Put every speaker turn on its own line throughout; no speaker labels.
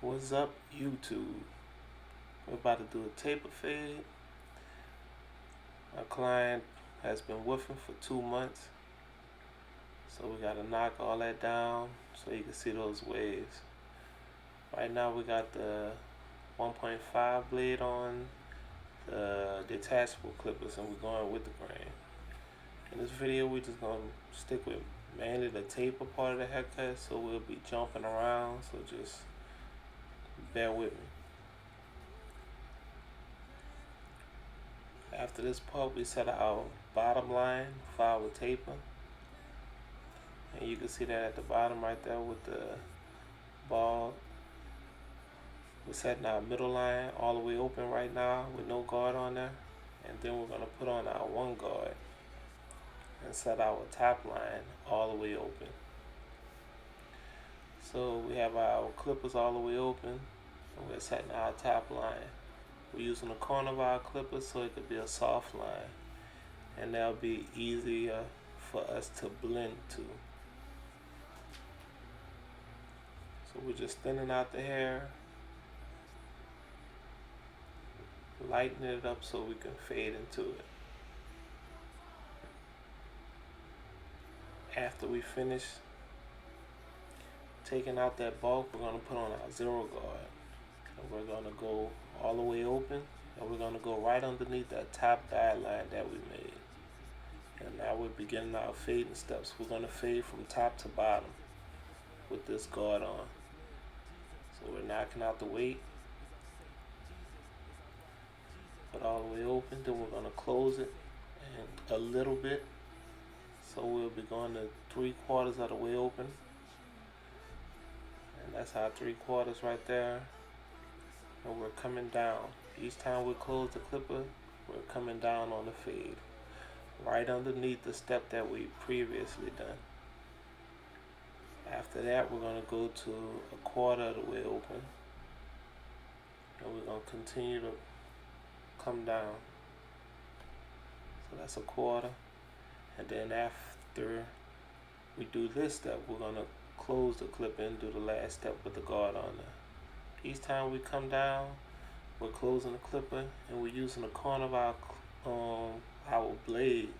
What's up, YouTube? We're about to do a taper fade. My client has been woofing for 2 months, so we gotta knock all that down so you can see those waves. Right now we got the 1.5 blade on the detachable clippers, and we're going with the grain. In this video, we're just gonna stick with mainly the taper part of the haircut, so we'll be jumping around, so just bear with me. After this part, we set our bottom line for our taper, and you can see that at the bottom right there with the ball. We're setting our middle line all the way open right now with no guard on there, and then we're going to put on our one guard and set our top line all the way open. So we have our clippers all the way open, and we're setting our top line. We're using the corner of our clippers so it could be a soft line, and that'll be easier for us to blend to. So we're just thinning out the hair, lightening it up so we can fade into it. After we finish taking out that bulk, we're going to put on our zero guard, and we're going to go all the way open, and we're going to go right underneath that top guideline that we made. And now we're beginning our fading steps. We're going to fade from top to bottom with this guard on. So we're knocking out the weight, put all the way open, then we're going to close it and a little bit. So we'll be going to 3/4 of the way open. And that's our 3/4 right there. And we're coming down. Each time we close the clipper, we're coming down on the fade, right underneath the step that we previously done. After that, we're going to go to 1/4 of the way open, and we're going to continue to come down. So that's 1/4, and then after we do this step, we're going to close the clipper and do the last step with the guard on there. Each time we come down, we're closing the clipper, and we're using the corner of our blade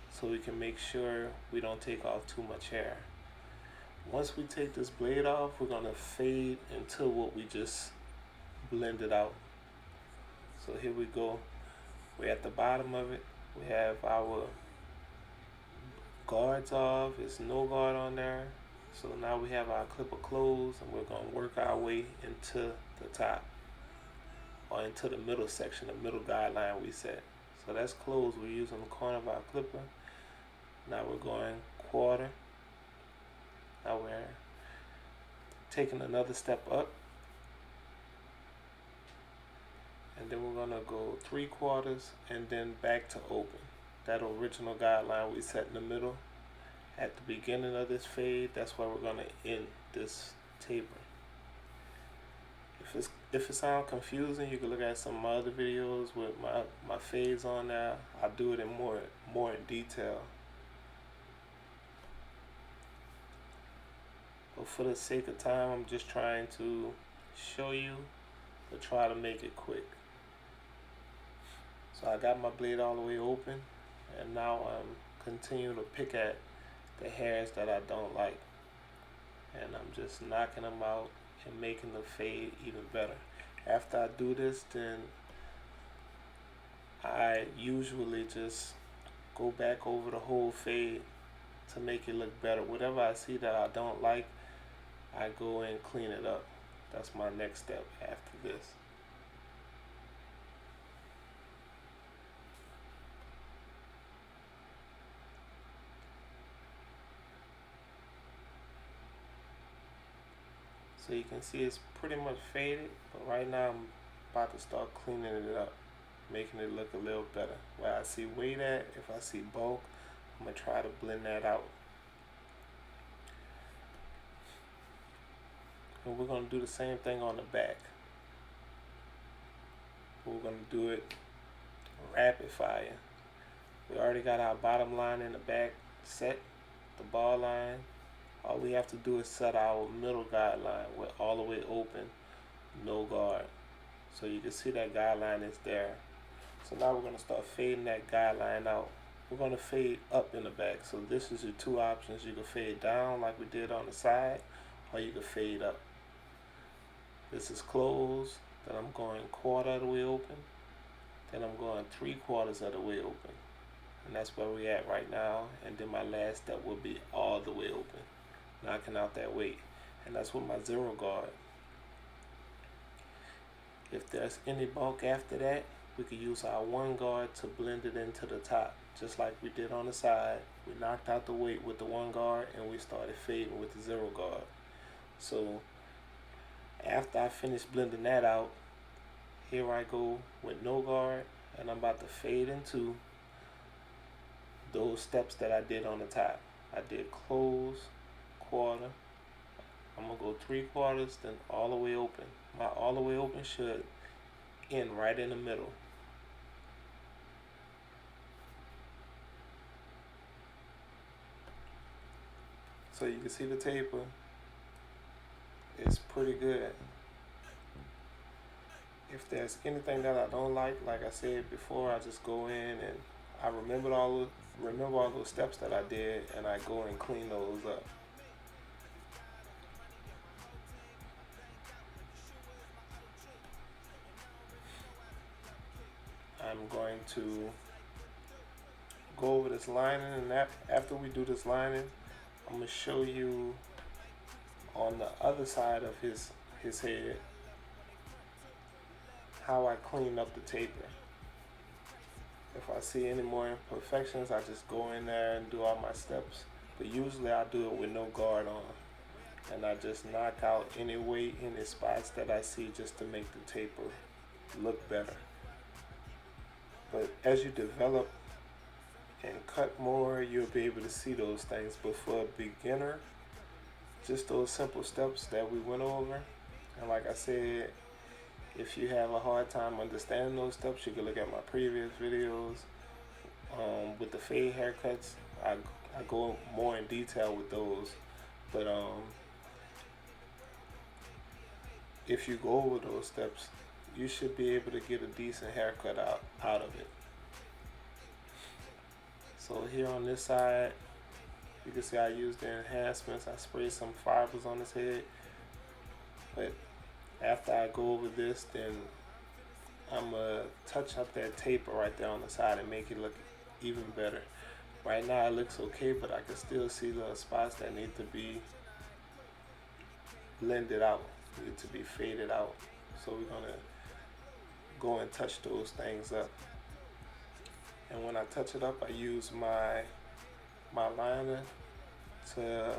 so we can make sure we don't take off too much hair. Once we take this blade off, we're going to fade into what we just blended out. So here we go. We're at the bottom of it. We have our guards off. There's no guard on there. So now we have our clipper closed, and we're going to work our way into the top, or into the middle section, the middle guideline we set. So that's closed. We're using the corner of our clipper. Now we're going 1/4. Now we're taking another step up, and then we're going to go 3/4 and then back to open. That original guideline we set in the middle at the beginning of this fade, that's where we're going to end this taper. If it sounds confusing, you can look at some of my other videos with my fades on there. I'll do it in more in detail. But for the sake of time, I'm just trying to show you, but try to make it quick. So I got my blade all the way open, and now I'm continuing to pick at the hairs that I don't like, and I'm just knocking them out and making the fade even better. After I do this, then I usually just go back over the whole fade to make it look better. Whatever I see that I don't like, I go and clean it up. That's my next step after this. So you can see it's pretty much faded, but right now I'm about to start cleaning it up, making it look a little better. Where I see weight at, if I see bulk, I'm going to try to blend that out. And we're going to do the same thing on the back. We're going to do it rapid fire. We already got our bottom line in the back set, the ball line. All we have to do is set our middle guideline with all the way open no guard. So you can see that guideline is there. So now we're going to start fading that guideline out. We're going to fade up in the back. So this is your two options. You can fade down like we did on the side, or you can fade up. This is closed, then I'm going quarter of the way open, then I'm going 3/4 of the way open. And that's where we're at right now. And then my last step will be all the way open, knocking out that weight. And that's with my 0 guard. If there's any bulk after that, we could use our 1 guard to blend it into the top, just like we did on the side. We knocked out the weight with the 1 guard and we started fading with the 0 guard. So after I finish blending that out, here I go with no guard, and I'm about to fade into those steps that I did on the top. I did close, quarter, I'm going to go 3/4, then all the way open. My all the way open should end right in the middle. So you can see the taper. It's pretty good. If there's anything that I don't like I said before, I just go in and I remember all those steps that I did, and I go and clean those up. I'm going to go over this lining, and after we do this lining, I'm going to show you on the other side of his head how I clean up the taper. If I see any more imperfections, I just go in there and do all my steps. But usually I do it with no guard on. And I just knock out any weight, any spots that I see, just to make the taper look better. But as you develop and cut more, you'll be able to see those things. But for a beginner, just those simple steps that we went over, and like I said, if you have a hard time understanding those steps, you can look at my previous videos. With the fade haircuts, I go more in detail with those. But if you go over those steps, you should be able to get a decent haircut out of it. So here on this side, you can see I used the enhancements. I sprayed some fibers on his head. But after I go over this, then I'm going to touch up that taper right there on the side and make it look even better. Right now it looks okay, but I can still see the spots that need to be blended out, need to be faded out. So we're going to go and touch those things up. And when I touch it up, I use my liner to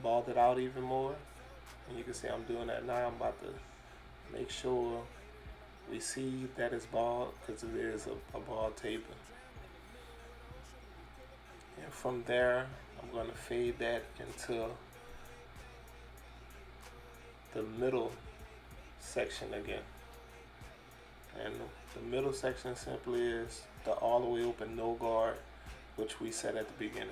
bald it out even more. And you can see I'm doing that now. I'm about to make sure we see that it's bald, because it is a bald taper. And from there, I'm going to fade that into the middle section again. And the middle section simply is the all the way open no guard, which we said at the beginning.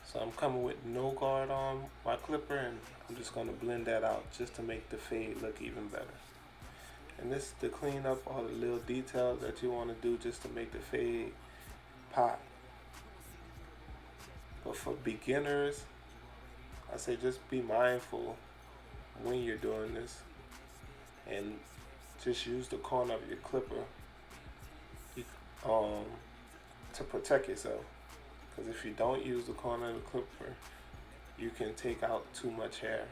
So I'm coming with no guard on my clipper, and I'm just going to blend that out just to make the fade look even better. And this is to clean up all the little details that you want to do just to make the fade pop. But for beginners, I say just be mindful when you're doing this, and just use the corner of your clipper to protect yourself. Because if you don't use the corner of the clipper, you can take out too much hair.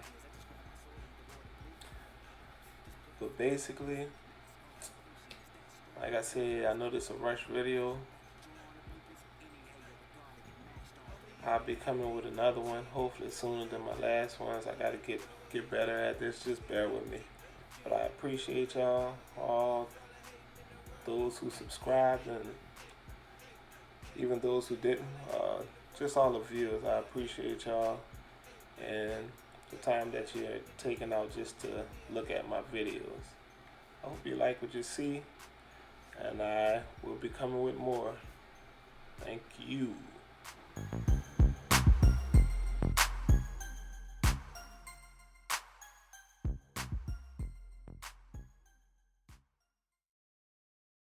But basically, like I said, I know this is a rush video. I'll be coming with another one, hopefully sooner than my last ones. I gotta get better at this, just bear with me. But I appreciate y'all, all those who subscribed, and even those who didn't, just all the viewers. I appreciate y'all and the time that you're taking out just to look at my videos. I hope you like what you see, and I will be coming with more. Thank you.